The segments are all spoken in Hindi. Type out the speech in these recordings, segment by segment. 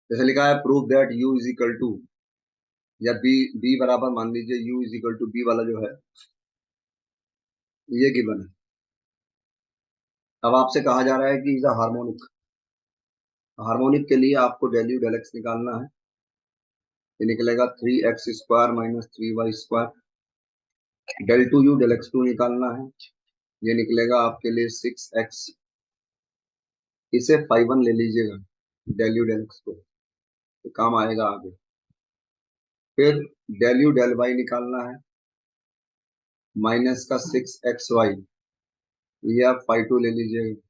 जैसे लिखा है prove that u is equal to, या b बराबर मान लीजिए u is equal to b वाला जो है ये गिवन है। अब आपसे कहा जा रहा है कि इज अ हार्मोनिक। हार्मोनिक के लिए आपको डेल यू डेल एक्स निकालना है। ये निकलेगा 3x² minus 3y²। Del two u del x two निकालना है। ये निकलेगा आपके लिए 6x। इसे 5 ले लीजिएगा डेल यू डेल एक्स को, तो काम आएगा आगे। फिर डेल यू डेल वाई निकालना है, माइनस का 6xy। ये आप 5 ले लीजिएगा।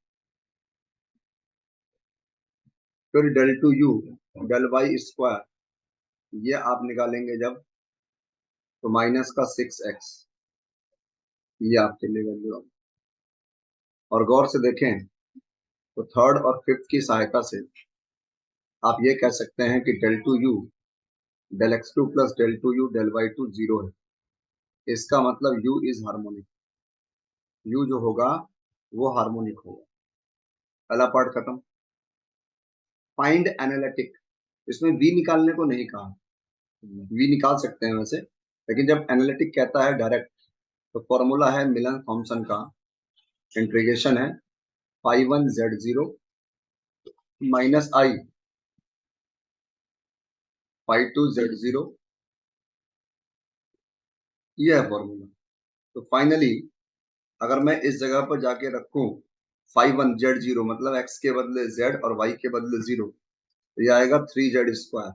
फिर del two u del y square, ये आप निकालेंगे जब, तो माइनस का 6x। ये आपके लिए वैल्यू। और गौर से देखें तो थर्ड और फिफ्थ की सहायता से आप ये कह सकते हैं कि del two u del x two plus del two u del y two zero है। इसका मतलब u इज हार्मोनिक। u जो होगा वो हार्मोनिक होगा। पहला पार्ट खत्म। फाइंड एनालिटिक, इसमें v निकालने को नहीं कहा। v निकाल सकते हैं वैसे, लेकिन जब एनालिटिक कहता है डायरेक्ट, तो फॉर्मूला है मिलन थॉम्सन का। इंटीग्रेशन है φ1z0 माइनस i φ2z0। ये है फॉर्मूला। तो फाइनली अगर मैं इस जगह पर जाके रखूं φ1z0 मतलब x के बदले z और y के बदले 0, तो ये आएगा 3z²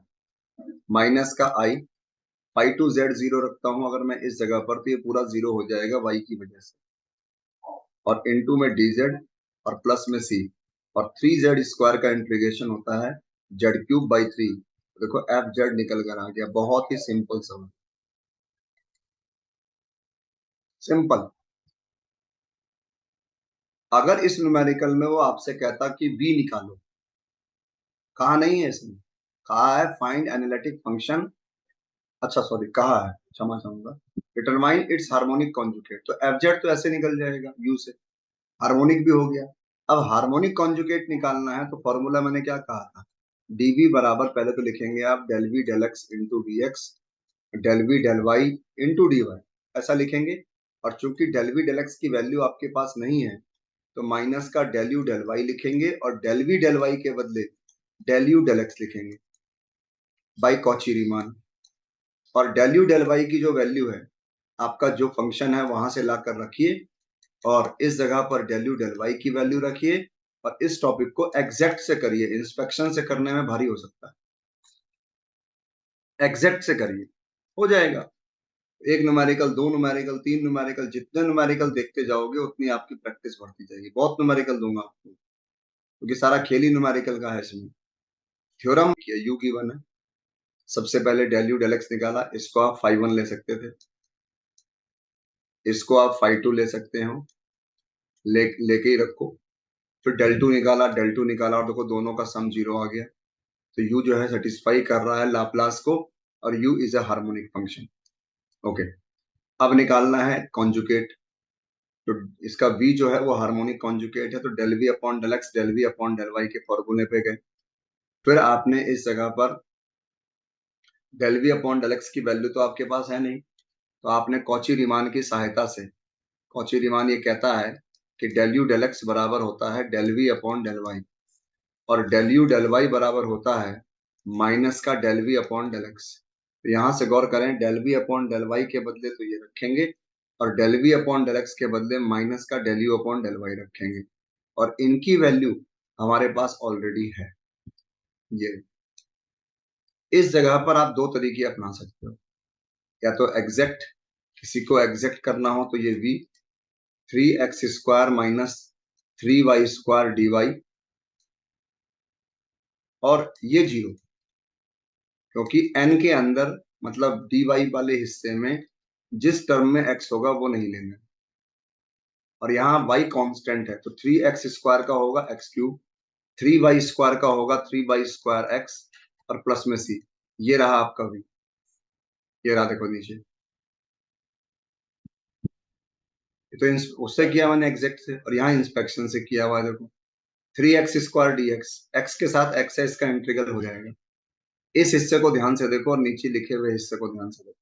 माइनस का i। φ2z0 रखता हूं अगर मैं इस जगह पर, तो ये पूरा 0 हो जाएगा y की वजह से, और इनटू में dz और प्लस में c, और 3z² का इंटीग्रेशन होता है z³/3। देखो एफ जेड निकल कर आ गया। बहुत ही सिंपल सवाल, सिंपल। अगर इस न्यूमेरिकल में वो आपसे कहता कि v निकालो, कहा नहीं है इसमें, कहा है फाइंड एनालिटिक फंक्शन। अच्छा सॉरी, कहा है, क्षमा चाहूंगा, डिटरमाइन इट्स हार्मोनिक कॉन्जुगेट। तो एफजेड तो ऐसे निकल जाएगा यू से, हार्मोनिक भी हो गया। अब हार्मोनिक कॉन्जुगेट निकालना है, तो फॉर्मूला मैंने क्या कहा था, डीवी बराबर, पहले तो लिखेंगे आप del v del x into d x, del v del y into d y, ऐसा लिखेंगे। और चूंकि डेल वी डेल एक्स की वैल्यू आपके पास नहीं है, तो माइनस का डेल यू डेल वाई लिखेंगे, और डेल वी डेल वाई के बदले डेल यू डेल एक्स लिखेंगे बाई कॉची रीमान। और डेल यू डेल वाई की जो वैल्यू है, आपका जो फंक्शन है वहां से लाकर रखिए, और इस जगह पर डेल यू डेल वाई की वैल्यू रखिए, और इस टॉपिक को एग्जैक्ट से करिए। इंस्पेक्शन से करने में भारी हो सकता है, एग्जैक्ट से करिए, हो जाएगा। एक न्यूमेरिकल, दो न्यूमेरिकल, तीन न्यूमेरिकल, जितने न्यूमेरिकल देखते जाओगे उतनी आपकी प्रैक्टिस बढ़ती जाएगी। बहुत न्यूमेरिकल दूंगा आपको, क्योंकि सारा खेल ही न्यूमेरिकल का है इसमें। थ्योरम यू की वन है। सबसे पहले डेल यू डेल एक्स निकाला, इसको आप φ1 ले सकते थे, इसको आप φ2 ले सकते हो, लेके ही रखो। फिर डेल टू निकाला, डेल टू निकाला, और देखो दोनों का सम 0 आ गया। तो u जो है सेटिस्फाई कर रहा है लाप्लास को, और u is a harmonic function. Okay, अब निकालना है कॉन्जुगेट। तो इसका v जो है वो हार्मोनिक कॉन्जुगेट है, तो del v upon del x del v upon del y के फॉर्मूले पे गए। फिर आपने इस जगह पर del v upon del x की वैल्यू तो आपके पास है नहीं, तो आपने कॉची रीमान की सहायता से, कॉची रीमान ये कहता है कि डेल यू डेल एक्स बराबर होता है del v upon del y, और डेल यू डेल वाई बराबर होता है माइनस का del v upon del x. तो यहां से गौर करें, del v upon del y के बदले तो ये रखेंगे, और del v upon del x के बदले माइनस का del u upon del y रखेंगे, और इनकी वैल्यू हमारे पास ऑलरेडी है। ये इस जगह पर आप दो तरीके अपना सकते हो, या तो एग्जैक्ट, किसी को एग्जैक्ट करना हो तो ये v 3x² minus 3y² dy, और ये 0, क्योंकि n के अंदर मतलब dy वाले हिस्से में जिस टर्म में x होगा वो नहीं लेना, और यहाँ y कांस्टेंट है, तो 3x² का होगा x³, 3y² का होगा 3y² x, और प्लस में c। ये रहा आपका v, ये रहा देखो नीचे। तो उससे किया मैंने एग्जैक्ट से, और यहाँ इंस्पेक्शन से किया हुआ है। देखो 3x² dx, x के साथ x है, इसका इंटीग्रल हो जाएगा, इस हिस्से को ध्यान से देखो और नीचे लिखे हुए हिस्से को ध्यान से देखो।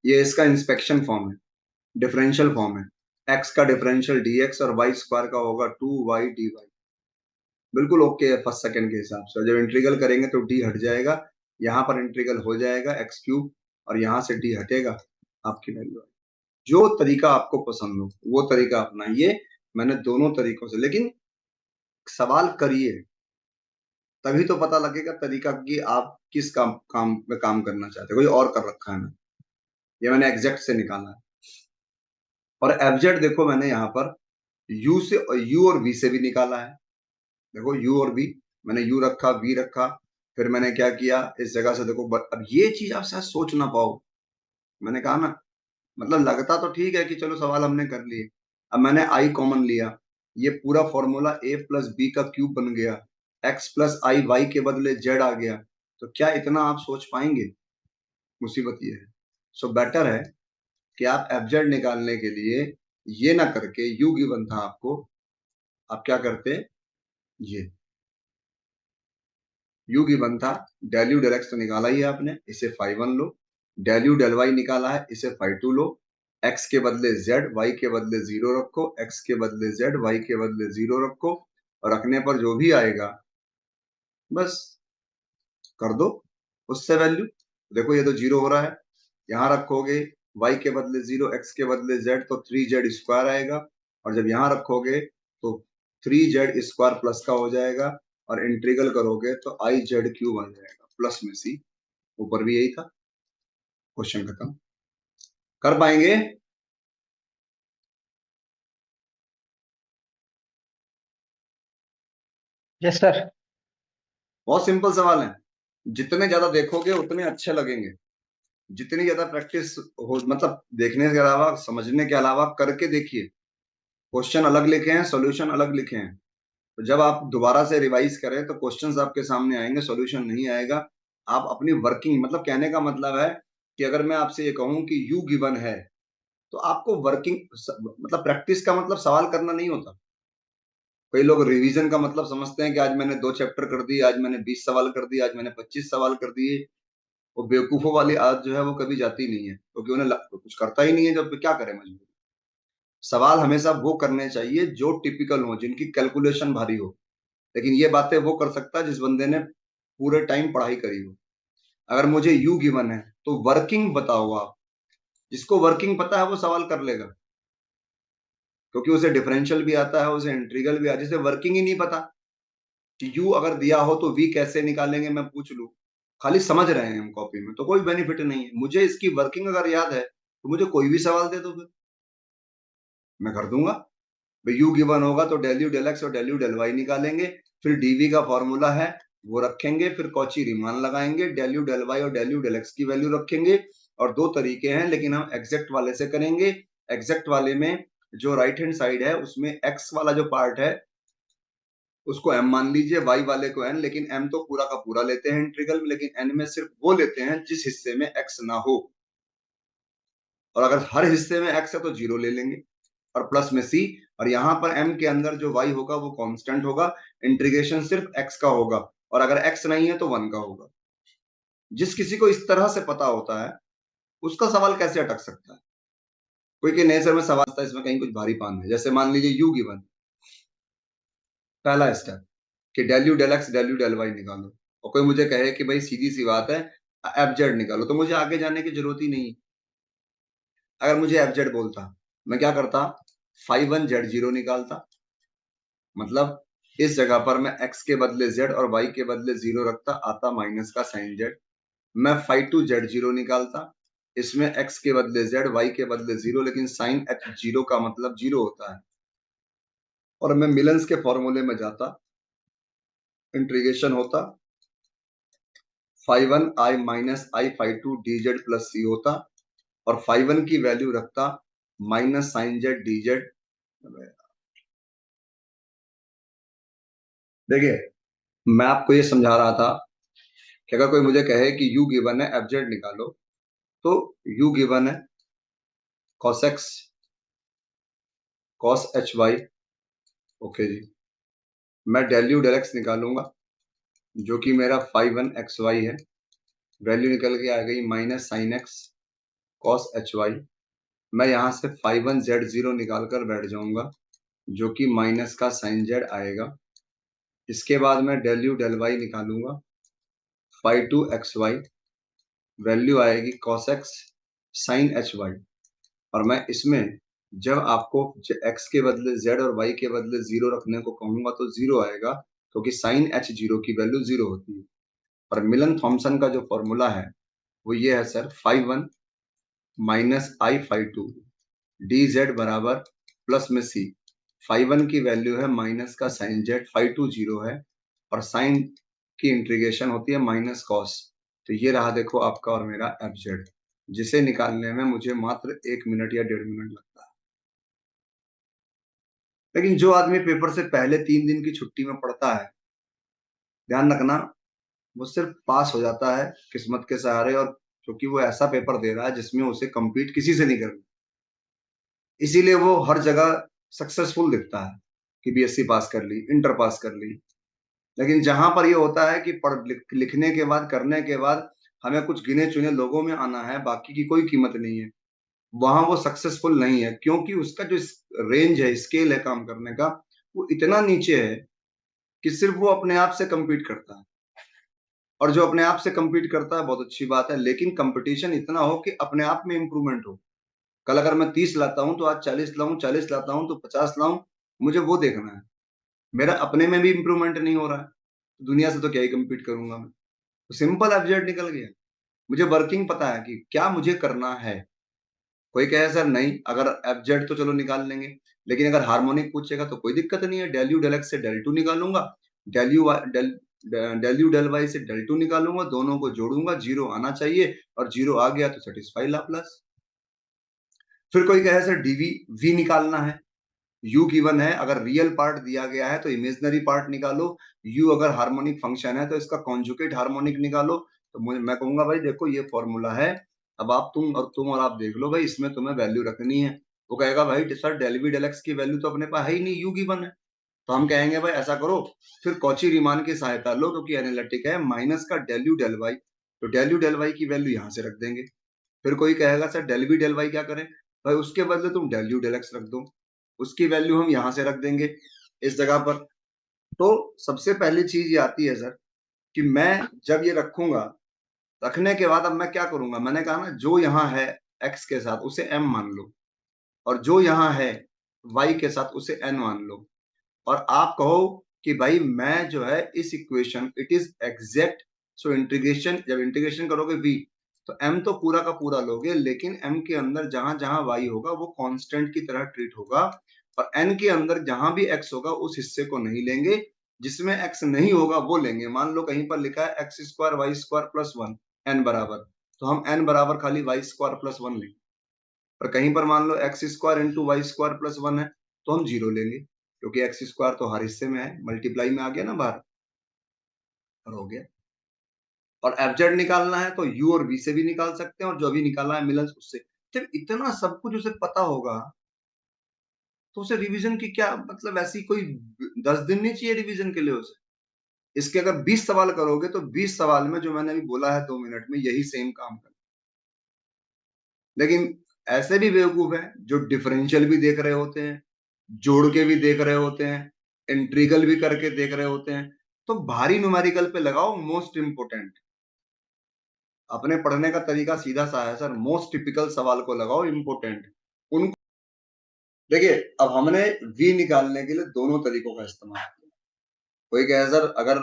ये इसका इंस्पेक्शन फॉर्म है, डिफरेंशियल फॉर्म है। एक्स का डिफरेंशियल dx और वाई स्क्वायर का होगा 2y dy। बिल्कुल ओके है फर्स्ट सेकंड के हिसाब से। जब इंटीग्रल करेंगे तो d हट जाएगा, यहाँ पर इंटीग्रल हो जाएगा एक्स क्यूब और यहाँ से d हटेगा, आपकी वैल्यू। जो तरीका आपको पसंद हो वो तरीका अपनाइए। मैंने दोनों तरीकों से, लेकिन सवाल करिए, तभी तो पता लगेगा तरीका कि आप किस काम में काम करना चाहते हो। कोई और कर रखा है ना, ये मैंने एग्जैक्ट से निकाला है। और एफजेड देखो मैंने यहाँ पर यू से, यू और वी से भी निकाला है। देखो यू और वी, मैंने यू रखा, वी रखा, फिर मैंने क्या किया इस जगह से देखो। अब ये चीज आप शायद सोच ना पाओ, मैंने कहा ना, मतलब लगता तो ठीक है कि चलो सवाल हमने कर लिए। अब मैंने आई कॉमन लिया, ये पूरा फॉर्मूला ए प्लस बी का क्यूब बन गया, एक्स प्लस आई, वाई के बदले जेड आ गया। तो क्या इतना आप सोच पाएंगे? मुसीबत ये है। सो बेटर है कि आप एफजेड निकालने के लिए ये ना करके, यू गिवन था आपको, आप क्या करते, ये यू गिवन था, डेल यू डेल एक्स तो निकाला ही है आपने, इसे फाइव वन लो। डेल यू डेल वाई निकाला है, इसे फाइव टू लो। एक्स के बदले जेड, वाई के बदले जीरो रखो, एक्स के बदले जेड, वाई के बदले जीरो रखो, और रखने पर जो भी आएगा बस कर दो उससे वैल्यू। देखो ये तो जीरो हो रहा है, यहाँ रखोगे y के बदले जीरो, x के बदले z, तो 3z स्क्वायर आएगा। और जब यहाँ रखोगे तो 3z स्क्वायर प्लस का हो जाएगा, और इंटीग्रल करोगे तो आई जेड क्यूब आ जाएगा प्लस में सी। ऊपर भी यही था। क्वेश्चन खत्म। कर पाएंगे? Yes sir. बहुत सिंपल सवाल है। जितने ज्यादा देखोगे उतने अच्छे लगेंगे। जितनी ज्यादा प्रैक्टिस हो, मतलब देखने के अलावा, समझने के अलावा करके देखिए। क्वेश्चन अलग लिखे हैं, सॉल्यूशन अलग लिखे हैं। तो जब आप दोबारा से रिवाइज करें तो क्वेश्चंस आपके सामने आएंगे, सॉल्यूशन नहीं आएगा। आप अपनी वर्किंग, मतलब कहने का मतलब है कि अगर मैं आपसे ये कहूं कि यू गिवन है, तो आपको वर्किंग, मतलब प्रैक्टिस का मतलब सवाल करना नहीं होता। कई लोग रिवीजन का मतलब समझते हैं कि आज मैंने 2 चैप्टर कर दिए, आज मैंने 20 सवाल कर दिए, आज मैंने 25 सवाल कर दिए। वो बेवकूफों वाली आदत जो है वो कभी जाती नहीं है, क्योंकि उन्हें कुछ करता ही नहीं है, जब क्या करें मजबूर। सवाल हमेशा वो करने चाहिए जो टिपिकल हो, जिनकी कैलकुलेशन भारी हो। लेकिन ये बातें वो कर सकता है जिस बंदे ने पूरे टाइम पढ़ाई करी हो। अगर मुझे यू गिवन है तो वर्किंग बताओ आप। जिसको वर्किंग पता है वो सवाल कर लेगा, क्योंकि उसे डिफरेंशियल भी आता है, उसे इंटीग्रल भी आता है। जिसे वर्किंग ही नहीं पता कि यू अगर दिया हो तो वी कैसे निकालेंगे, मैं पूछ लूं, खाली समझ रहे हैं हम कॉपी में, तो कोई बेनिफिट नहीं है। मुझे इसकी वर्किंग अगर याद है तो मुझे कोई भी सवाल दे दो, फिर मैं कर दूंगा। यू गिवन होगा तो डेल यू डेल एक्स और डेल यू डेल वाई निकालेंगे, फिर डीवी का फॉर्मूला है वो रखेंगे, फिर कॉची रीमान लगाएंगे, डेल यू डेल वाई और डेल यू डेल एक्स की वैल्यू रखेंगे। और दो तरीके हैं, लेकिन हम एग्जैक्ट वाले से करेंगे। एग्जैक्ट वाले में जो राइट हैंड साइड है उसमें एक्स वाला जो पार्ट है उसको m मान लीजिए, y वाले को n, लेकिन m तो पूरा का पूरा लेते हैं इंटीग्रल में, लेकिन n में सिर्फ वो लेते हैं जिस हिस्से में x ना हो। और अगर हर हिस्से में x है तो जीरो ले लेंगे, और प्लस में c। और यहाँ पर m के अंदर जो y होगा वो कांस्टेंट होगा, इंटीग्रेशन सिर्फ x का होगा, और अगर x नहीं है तो 1 का होगा। जिस किसी को इस तरह से पता होता है उसका सवाल कैसे अटक सकता है? कोई के नए सर में सवाल था, इसमें कहीं कुछ भारी पान है। जैसे मान लीजिए यू गिवन, पहला स्टेप कि del u del x del u del y निकालो, और कोई मुझे कहे कि भाई सीधी सी बात है एफ जेड निकालो, तो मुझे आगे जाने की जरूरत ही नहीं। अगर मुझे एफ जेड बोलता, मैं क्या करता, फाइव वन जेड जीरो निकालता। मतलब इस जगह पर मैं एक्स के बदले जेड और वाई के बदले जीरो रखता, आता माइनस का साइन जेड। मैं फाइव टू जेड जीरो निकालता, इसमें एक्स के बदले जेड, वाई के बदले जीरो, लेकिन साइन एक्स जीरो का मतलब जीरो होता है। और मैं मिलन्स के फॉर्मूले में जाता, इंटीग्रेशन होता, five one I minus I five two D Z plus C होता, और फाइव वन की वैल्यू रखता minus sine Z D Z. देखिए, मैं आपको ये समझा रहा था कि अगर कोई मुझे कहे कि यू गिवन है एफ जेड निकालो, तो यू गिवन है cos X cos H Y, okay जी। मैं डेल यू डेल एक्स निकालूंगा, जो कि मेरा 5(1)xy है। वैल्यू निकल के आ गई minus sine x cos H y. मैं यहाँ से 5(1)z0 निकाल कर बैठ जाऊंगा, जो कि माइनस का साइन जेड आएगा। इसके बाद मैं डेल यू डेल वाई निकालूंगा, 5(2)xy वैल्यू आएगी cos x sin hy। और मैं इसमें जब आपको x के बदले z और y के बदले 0 रखने को कहूंगा तो 0 आएगा, क्योंकि sin h0 की वैल्यू 0 होती है। और मिलन थॉमसन का जो फॉर्मूला है वो ये है सर, 5(1) माइनस आई 5(2) dz बराबर प्लस में c। 5(1) की वैल्यू है माइनस का साइन जेड, 5(2) 0 है, और साइन की इंटीग्रेशन होती है माइनस कॉस। तो ये रहा देखो आपका और मेरा एफ जेड, जिसे निकालने में मुझे मात्र 1 मिनट या 1.5 मिनट लगता है। लेकिन जो आदमी पेपर से पहले 3 दिन की छुट्टी में पढ़ता है, ध्यान रखना, वो सिर्फ पास हो जाता है किस्मत के सहारे, और क्योंकि वो ऐसा पेपर दे रहा है जिसमें उसे compete किसी से नहीं करना, इसीलिए वो हर जगह सक्सेसफुल दिखता है कि बीएससी पास कर ली, इंटर पास कर ली। लेकिन जहां पर ये होता है कि लिखने के बाद, करने के बाद हमें कुछ गिने चुने लोगों में आना है, बाकी की कोई कीमत नहीं है, वहां वो सक्सेसफुल नहीं है, क्योंकि उसका जो रेंज है, स्केल है काम करने का, वो इतना नीचे है कि सिर्फ वो अपने आप से compete करता है। और जो अपने आप से compete करता है बहुत अच्छी बात है, लेकिन कंपटीशन इतना हो कि अपने आप में इंप्रूवमेंट हो। कल अगर मैं 30 लाता हूं तो आज 40 लाऊं, 40 लाता हूं तो 50 लाऊं, मुझे वो देखना है। मेरा अपने में भी इंप्रूवमेंट नहीं हो रहा है, दुनिया से तो क्या ही compete करूंगा मैं। तो सिंपल एब्जेक्ट निकल गया। मुझे वर्किंग पता है कि क्या मुझे करना है। कोई कहे सर नहीं, अगर एब्जेक्ट तो चलो निकाल लेंगे, लेकिन अगर हार्मोनिक पूछेगा तो कोई दिक्कत नहीं है, डेल यू डेल एक्स से डेल टू निकालूंगा, del u del del u del y से डेल टू निकालूंगा, दोनों को जोड़ूंगा, जीरो आना चाहिए, और जीरो आ गया तो सेटिस्फाई लाप्लास। फिर कोई कहे सर डीवी वी निकालना है, u गिवन है, अगर रियल पार्ट दिया गया है तो इमेजिनरी पार्ट निकालो, u अगर हार्मोनिक फंक्शन है तो इसका कॉन्जुगेट हार्मोनिक निकालो। तो मैं कहूंगा भाई देखो ये फॉर्मूला है, अब आप तुम और आप देख लो भाई, इसमें तुम्हें वैल्यू रखनी है। वो कहेगा भाई sir del v del x की वैल्यू तो अपने पास है ही नहीं, u गिवन है। तो हम कहेंगे भाई ऐसा करो, फिर कॉची रीमान की सहायता लो, क्योंकि एनालिटिक है, माइनस का डेल यू डेल वाई, तो डेल यू डेल वाई की वैल्यू यहाँ से रख देंगे। फिर कोई कहेगा sir del v del y क्या करें, भाई उसके बदले तुम डेल यू डेल एक्स रख दो, उसकी वैल्यू हम यहां से रख देंगे इस जगह पर। तो सबसे पहली चीज ये आती है सर कि मैं जब ये रखूंगा, रखने के बाद अब मैं क्या करूंगा, मैंने कहा ना जो यहाँ है x के साथ उसे m मान लो, और जो यहाँ है y के साथ उसे n मान लो, और आप कहो कि भाई मैं जो है इस equation it is exact, so integration, जब इंटीग्रेशन करोगे v, तो m तो पूरा का पूरा लोगे, लेकिन m के अंदर जहां जहां y होगा वो कांस्टेंट की तरह ट्रीट होगा, और n के अंदर जहां भी x होगा उस हिस्से को नहीं लेंगे, जिसमें x नहीं होगा वो लेंगे। मान लो कहीं पर लिखा है x square y square plus one n बराबर, तो हम n बराबर खाली वाई स्क्वायर प्लस वन लेंगे। और कहीं पर मान लो X square into Y square plus one है, तो हम जीरो लेंगे, क्योंकि एक्स स्क्वायर तो हर हिस्से में है, मल्टीप्लाई में आ गया ना बाहर, और हो गया। और एफजेड निकालना है तो यू और वी से भी निकाल सकते हैं, और जो भी निकालना है मिलन उससे। जब इतना सब कुछ उसे पता होगा तो उसे रिवीजन की क्या मतलब, ऐसी कोई 10 दिन नहीं चाहिए रिवीजन के लिए उसे। इसके अगर 20 सवाल करोगे तो 20 सवाल में जो मैंने अभी बोला है 2 मिनट में, यही सेम काम कर। लेकिन ऐसे भी बेवकूफ हैं जो डिफरेंशियल भी देख रहे होते हैं, जोड़ के भी देख रहे होते हैं, इंट्रीगल भी करके देख रहे होते हैं। तो भारी न्यूमेरिकल पे लगाओ मोस्ट इंपोर्टेंट। अपने पढ़ने का तरीका सीधा सा है सर, मोस्ट टिपिकल सवाल को लगाओ इंपोर्टेंट उनको। देखिए अब हमने वी निकालने के लिए दोनों तरीकों का इस्तेमाल किया। कोई कहे सर अगर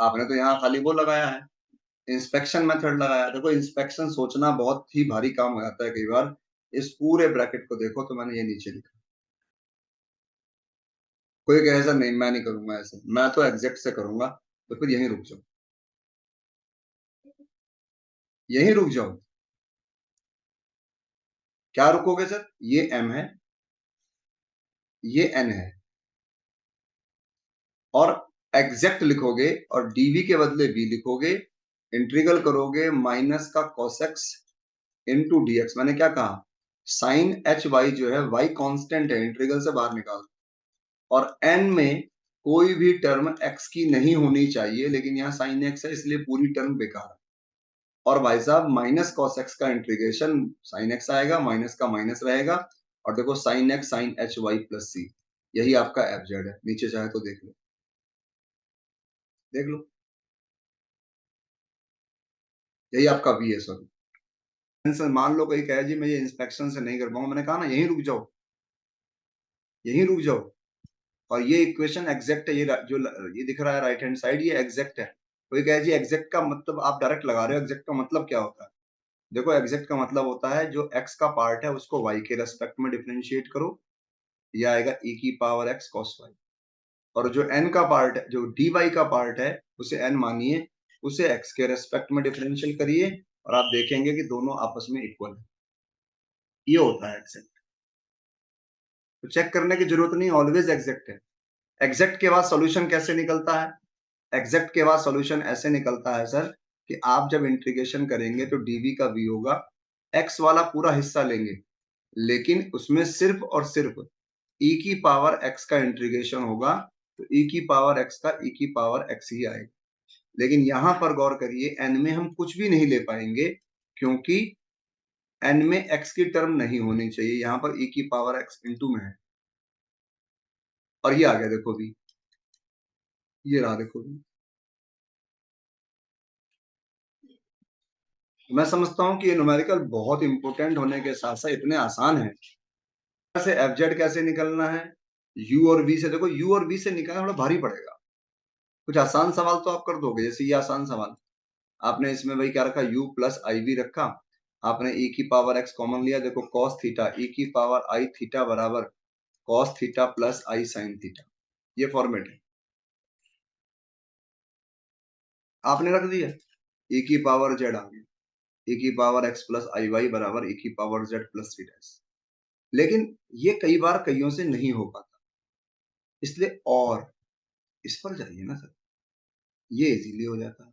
आपने तो यहाँ खाली वो लगाया है, इंस्पेक्शन मेथड लगाया। देखो इंस्पेक्शन सोचना बहुत ही भारी काम हो जाता है कई बार। इस पूरे ब्रैकेट को देखो तो मैंने ये नीचे लिखा। कोई कहे सर नहीं मैं नहीं करूंगा ऐसे, मैं तो एग्जैक्ट से करूंगा, तो फिर यहीं रुक जाओ, यहीं रुक जाओ। क्या रुकोगे सर, ये m है, ये n है, और एग्जैक्ट लिखोगे और dv के बदले v लिखोगे, इंटीग्रल करोगे माइनस का cos x इंटू dx। मैंने क्या कहा, साइन एच वाई जो है y कांस्टेंट है, इंटीग्रल से बाहर निकाल, और n में कोई भी टर्म x की नहीं होनी चाहिए, लेकिन यहाँ साइन x है इसलिए पूरी टर्म बेकार है। और भाई साहब माइनस कॉस x का इंटीग्रेशन साइन x आएगा, माइनस का माइनस रहेगा, और देखो sine x sine H Y plus C, यही आपका एफ जेड है। नीचे चाहे तो देख लो, देख लो, यही आपका वी है। सॉरी, मान लो कोई कहे जी मैं ये इंस्पेक्शन से नहीं कर पाऊंगा, मैंने कहा ना यहीं रुक जाओ, यहीं रुक जाओ। और ये इक्वेशन एग्जैक्ट है, जो ये दिख रहा है राइट हैंड साइड, ये एग्जैक्ट है। कोई कहे जी एग्जैक्ट का मतलब आप डायरेक्ट लगा रहे हो, एग्जैक्ट का मतलब क्या होता है? देखो एग्जैक्ट का मतलब होता है जो x का पार्ट है उसको y के रेस्पेक्ट में डिफरेंशिएट करो, ये आएगा e की पावर x cos y। और जो n का पार्ट है, जो dy का पार्ट है, उसे n मानिए, उसे x के रेस्पेक्ट में डिफरेंशियल करिए और आप देखेंगे कि दोनों आपस में इक्वल है। ये होता है एग्जैक्ट। तो चेक करने की जरूरत नहीं, ऑलवेज एग्जैक्ट है। एग्जैक्ट के बाद सॉल्यूशन कैसे निकलता है? एग्जैक्ट के बाद सॉल्यूशन ऐसे निकलता है सर कि आप जब इंटीग्रेशन करेंगे तो dv का v होगा, x वाला पूरा हिस्सा लेंगे, लेकिन उसमें सिर्फ और सिर्फ e की पावर x का इंटीग्रेशन होगा, तो e की पावर x का e की पावर x ही आएगा। लेकिन यहां पर गौर करिए, n में हम कुछ भी नहीं ले पाएंगे, क्योंकि n में x की टर्म नहीं होनी चाहिए, यहां पर e की पावर x इंटू में है। और ये आ गया देखो भी, ये रहा देखो भी। मैं समझता हूं कि ये न्यूमेरिकल बहुत इंपॉर्टेंट होने के साथ साथ इतने आसान है। से एफ जेड कैसे निकलना है? यू और वी से। देखो यू और वी से निकालना थोड़ा भारी पड़ेगा, कुछ आसान सवाल तो आप कर दोगे। जैसे ये आसान सवाल आपने इसमें वही क्या रखा, u प्लस आई वी रखा, आपने e की पावर x कॉमन लिया, देखो cos थीटा e की पावर आई थीटा बराबर cos थीटा प्लस आई साइन थीटा, ये फॉर्मेट है, आपने रख दिया। e की पावर z आ गया, e की power x plus I Y बराबर e की पावर z प्लस थीटा। लेकिन ये कई बार कईयों से नहीं हो पाता, इसलिए और इस पर जाइए ना सर, ये इजीली हो जाता है।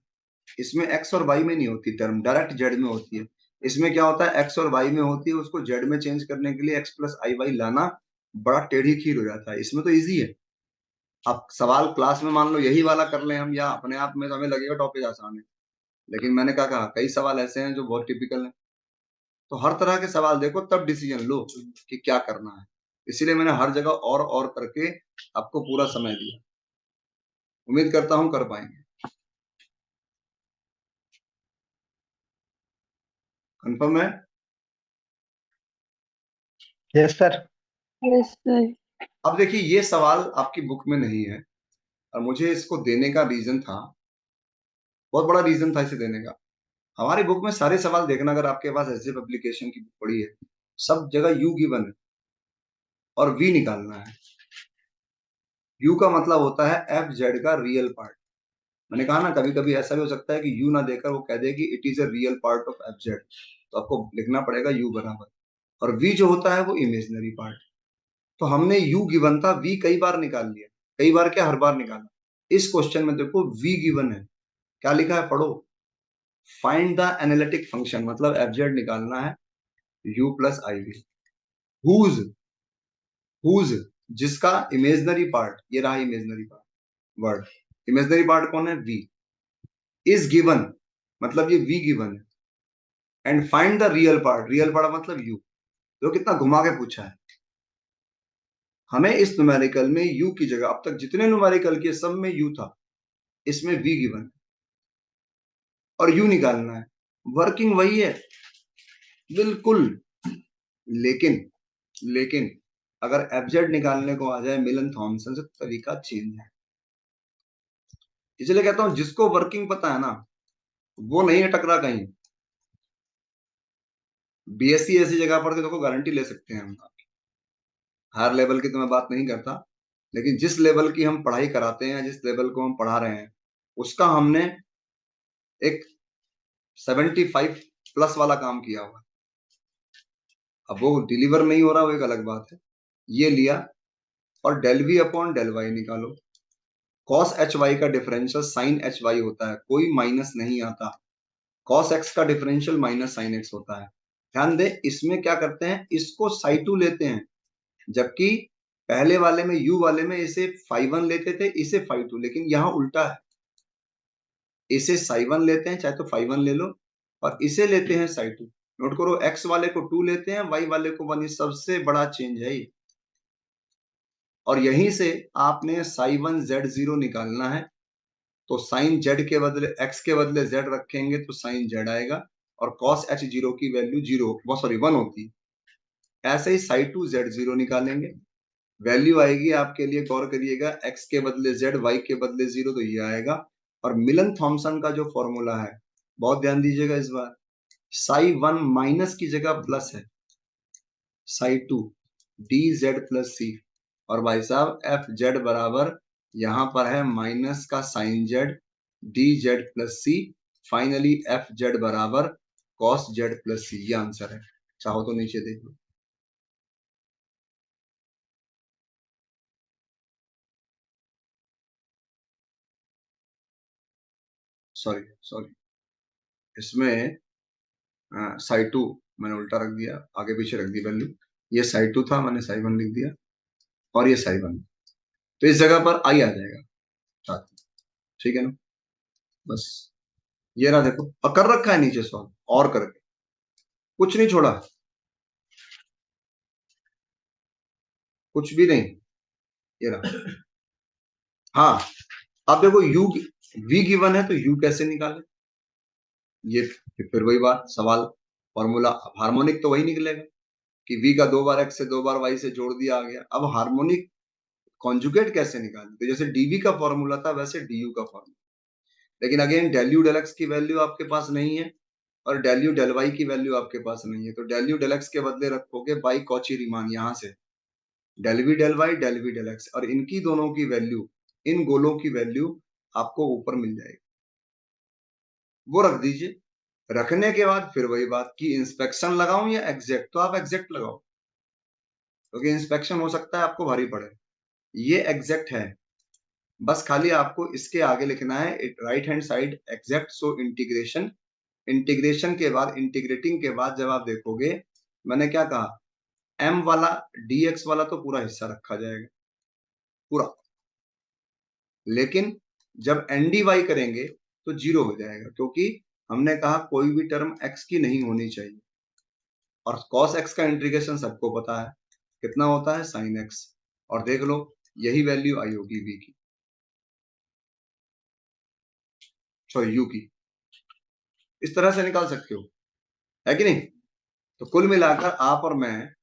इसमें x और y में नहीं होती टर्म, डायरेक्ट z में होती है। इसमें क्या होता है, x और y में होती है, उसको z में चेंज करने के लिए x प्लस आई वाई लाना बड़ा टेढ़ी खीर हो जाता है। इसमें तो इजी है। अब सवाल क्लास में मान लो यही वाला कर लें हम, या अपने आप में तो हमें लगेगा टॉपिक आसान है, लेकिन मैंने क्या कहा, कई सवाल ऐसे हैं जो बहुत टिपिकल हैं। तो हर तरह के सवाल देखो तब डिसीजन लो कि क्या करना है। इसीलिए मैंने हर जगह और करके आपको पूरा समय दिया। उम्मीद करता हूं कर पाएंगे। कंफर्म है? Yes sir. Yes sir. अब देखिए ये सवाल आपकी बुक में नहीं है, और मुझे इसको देने का रीजन था, बहुत बड़ा रीजन था इसे देने का। हमारी बुक में सारे सवाल देखना, अगर आपके पास एसजे पब्लिकेशन की बुक पड़ी है, सब जगह यू गिवन है और वी निकालना है। यू का मतलब होता है एफ जेड का रियल पार्ट। मैंने कहा ना कभी कभी ऐसा भी हो सकता है कि यू ना देकर वो कह दे कि it is a real part of F Z, तो आपको लिखना पड़ेगा यू बराबर, और वी जो होता है वो इमेजनरी पार्ट। तो हमने यू गिवन था, वी कई बार निकाल लिया, कई बार क्या, हर बार निकाला। इस क्वेश्चन में देखो वी गिवन है, क्या लिखा है पढ़ो, फाइंड द एनालिटिक फंक्शन, मतलब एफ जेड निकालना है u plus i v. Whose, whose जिसका इमेजनरी पार्ट, ये रहा imaginary part, word imaginary part कौन है, v, इज गिवन मतलब ये v गिवन है, and find the real part, real part मतलब u। तो कितना घुमा के पूछा है हमें। इस न्यूमेरिकल में u की जगह अब तक जितने न्यूमेरिकल किए सब में u था, इसमें v गिवन है और u निकालना है। वर्किंग वही है बिल्कुल, लेकिन लेकिन अगर एफजेड निकालने को आ जाए मिलन थॉमसन से, तरीका चेंज है। इसलिए कहता हूं जिसको वर्किंग पता है ना, वो नहीं अटक रहा कहीं। बीएससी ऐसी जगह पर देखो गारंटी ले सकते हैं हम, हायर लेवल की तो मैं बात नहीं करता, लेकिन जिस लेवल की हम पढ़ाई कराते हैं, जिस लेवल को हम पढ़ा रहे हैं, उसका हमने एक 75 प्लस वाला काम किया हुआ। अब वो डिलीवर नहीं हो रहा, वो एक अलग बात है। ये लिया और del v upon del y निकालो। कॉस एच वाई का डिफरेंशियल साइन एच वाई होता है, कोई माइनस नहीं आता। कॉस एक्स का डिफरेंशियल माइनस साइन एक्स होता है। ध्यान दे, इसमें क्या करते हैं, इसको साई टू लेते हैं, जबकि पहले वाले में u वाले में इसे phi1 लेते थे, इसे phi2, लेकिन यहाँ उल्टा है, इसे psi1 लेते हैं, चाहे तो phi1 ले लो, और इसे लेते हैं psi2। नोट करो, x वाले को 2 लेते हैं, y वाले को 1, ये सबसे बड़ा चेंज है ये। और यहीं से आपने psi1 z0 निकालना है, तो साइन z के बदले x के बदले z रखेंगे तो साइन z आएगा, और cos h0 की वैल्यू 1 होती है। ऐसे ही psi2 z0 निकालेंगे, वैल्यू आएगी आपके लिए, गौर करिएगा, x के बदले z, y के बदले 0, तो ये आएगा। और मिलन थॉमसन का जो फॉर्मूला है, बहुत ध्यान दीजिएगा इस बार, psi1 माइनस की जगह प्लस है, psi2 dz प्लस c, और भाई साहब एफ जेड बराबर यहां पर है माइनस का sine Z D Z plus C, finally F Z बराबर कॉस जेड प्लस सी, ये आंसर है। चाहो तो नीचे देख लो। सॉरी सॉरी, इसमें साई टू मैंने उल्टा रख दिया, आगे पीछे रख दी वैल्यू, ये साई टू था, मैंने साई वन लिख दिया, और ये साई वन, तो इस जगह पर आई आ जाएगा साथ में। ठीक है ना, बस ये रहा, देखो और कर रखा है नीचे सॉल्व, और करके कुछ नहीं छोड़ा, कुछ भी नहीं, ये रहा। हाँ, अब देखो यू, वी गिवन है तो यू कैसे निकाले, ये फिर वही बात, सवाल फॉर्मूला, हार्मोनिक तो वही निकलेगा कि v का 2 बार x से 2 बार y से जोड़ दिया आ गया। अब हार्मोनिक कॉन्जुगेट कैसे निकालें, तो जैसे dv का फॉर्मूला था वैसे du का फॉर्मूला, लेकिन again del u del x की वैल्यू आपके पास नहीं है, और डेल यू डेल वाई की वैल्यू आपके पास नहीं है, तो डेल यू डेल एक्स के बदले रखोगे बाई कॉची रीमान, यहां से del v del y del v del x, और इनकी दोनों की वैल्यू, इन गोलों की वैल्यू आपको ऊपर मिल जाएगी, वो रख दीजिए। रखने के बाद फिर वही बात कि इंस्पेक्शन लगाऊं या एग्जैक्ट, तो आप एग्जैक्ट लगाओ, क्योंकि इंस्पेक्शन हो सकता है आपको भारी पड़े, ये एग्जैक्ट है। बस खाली आपको इसके आगे लिखना है right hand side exact, so integration, integration के बाद, इंटीग्रेटिंग के बाद जब आप देखोगे, मैंने क्या कहा, m वाला dx वाला तो पूरा हिस्सा रखा जाएगा पूरा, लेकिन जब ndy करेंगे तो जीरो हो जाएगा, क्योंकि हमने कहा कोई भी टर्म x की नहीं होनी चाहिए, और cos x का इंटीग्रेशन सबको पता है कितना होता है, sin x, और देख लो यही वैल्यू आई होगी v की, सॉरी u की, इस तरह से निकाल सकते हो, है कि नहीं। तो कुल मिलाकर आप और मैं,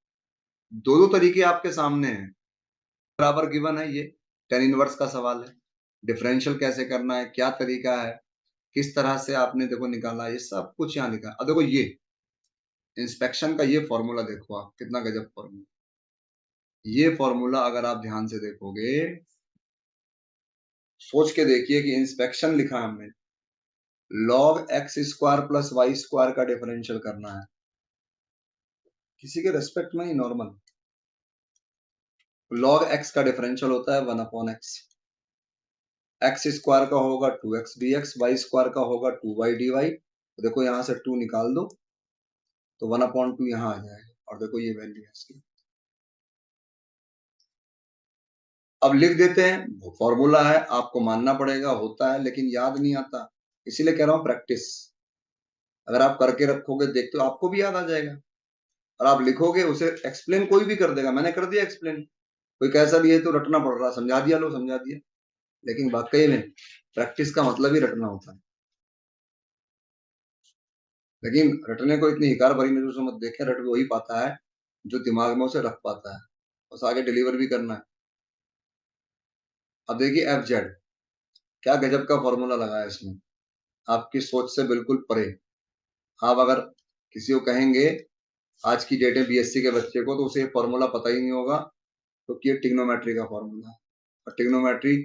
दो दो तरीके आपके सामने हैं, बराबर गिवन है, ये टेन इनवर्स का सवाल है, डिफरेंशियल कैसे करना है, क्या तरीका है, किस तरह से आपने देखो निकाला, ये सब कुछ यहाँ लिखा। अब देखो ये इंस्पेक्शन का ये फॉर्मूला देखो, आप कितना गजब फॉर्मूला, ये फॉर्मूला अगर आप ध्यान से देखोगे, सोच के देखिए कि इंस्पेक्शन लिखा है हमने, log x square plus Y square का डिफरेंशियल करना है, किसी के रेस्पेक्ट में ही नॉर्मल, लॉग एक्स का डिफरेंशियल होता है 1/x, एक्स स्क्वायर का होगा 2x dx, वाई स्क्वायर का होगा 2y dy, तो देखो यहां से 2 निकाल दो तो 1/2 यहाँ आ जाएगा, और देखो ये वैल्यू है इसकी। अब लिख देते हैं, फॉर्मूला है, आपको मानना पड़ेगा, होता है, लेकिन याद नहीं आता, इसीलिए कह रहा हूं प्रैक्टिस, अगर आप करके रखोगे, देखते हो आपको भी याद आ जाएगा, और आप लिखोगे उसे एक्सप्लेन कोई भी कर देगा, मैंने कर दिया एक्सप्लेन, कोई कैसा भी है तो रटना पड़ रहा, समझा दिया, लो समझा दिया, लेकिन वाकई में प्रैक्टिस का मतलब ही रटना होता है, लेकिन रटने को इतनी हिकार भरी नजर से मत देखें, रट वही पाता है जो दिमाग में उसे रख पाता है, बस आगे डिलीवर भी करना है। अब देखिए एफ जेड, क्या गजब का फॉर्मूला लगाया इसमें, आपकी सोच से बिल्कुल परे। आप अगर किसी को कहेंगे आज की डेट में बीएससी के बच्चे को, तो उसे ये फॉर्मूला पता ही नहीं होगा, क्योंकि ये टिग्नोमेट्री का फॉर्मूला है, और टिग्नोमेट्री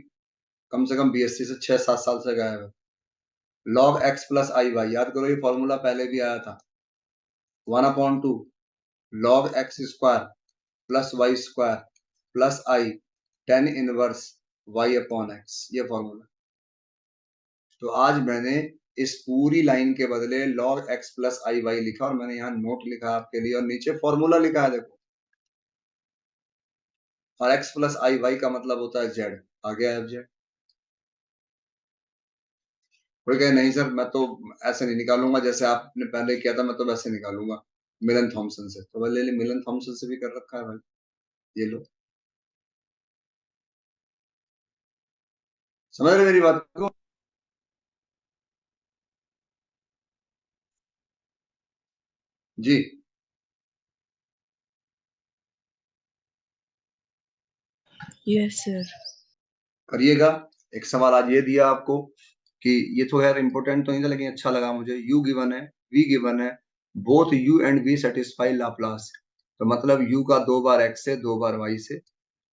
कम से कम बीएससी से 6-7 साल से गायब है। Log X plus I Y, याद करो ये फॉर्मूला पहले भी आया था, 1/2 log x square plus Y square plus I tan inverse Y upon X, ये फॉर्मूला। तो आज मैंने इस पूरी लाइन के बदले log X plus I Y लिखा, और मैंने यहाँ नोट लिखा आपके लिए, और नीचे फॉर्मूला लिखा है देखो। और x प्लस आई वाई का मतलब होता है z, आ गया एफ जेड। कोई कहे नहीं सर मैं तो ऐसे नहीं निकालूंगा जैसे आपने पहले किया था, मैं तो वैसे निकालूंगा मिलन थॉमसन से। तो भाई ले ले, मिलन थॉमसन से भी कर रखा है भाई, ये लो। समझ रहे मेरी बात को? जी यस सर। करिएगा। एक सवाल आज ये दिया आपको कि ये तो यार इंपॉर्टेंट तो नहीं था लेकिन अच्छा लगा मुझे। u गिवन है, v गिवन है, both u and v satisfy Laplace. तो मतलब u का 2 बार x से 2 बार y से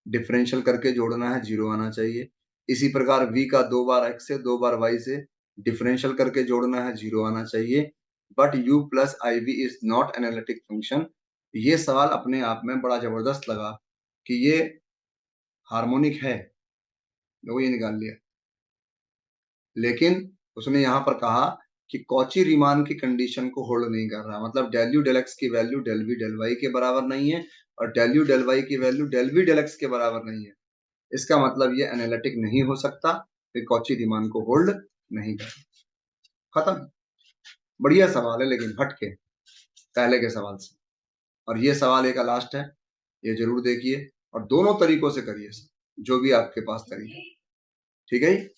डिफरेंशियल करके जोड़ना है, जीरो आना चाहिए। इसी प्रकार v का 2 बार x से 2 बार y से डिफरेंशियल करके जोड़ना है, जीरो आना चाहिए। But u plus i v is not analytic function. ये सवाल अपने आप में बड़ा जबरदस्त लगा कि ये हार्मोनिक है, वो ये निकाल लिया। लेकिन उसने यहाँ पर कहा कि कॉची रीमान की कंडीशन को होल्ड नहीं कर रहा, मतलब डेल यू डेल एक्स की value del v del y के बराबर नहीं है और डेल यू डेल वाई की value del v del x के बराबर नहीं है। इसका मतलब ये एनालिटिक नहीं हो सकता, फिर कॉची रीमान को होल्ड नहीं कर। खत्म। बढ़िया सवाल है लेकिन हटके पहले के सवाल से। और ये सवाल एक लास्ट है, ये जरूर देखिए और दोनों तरीकों से करिए, जो भी आपके पास तरीका। ठीक है जी?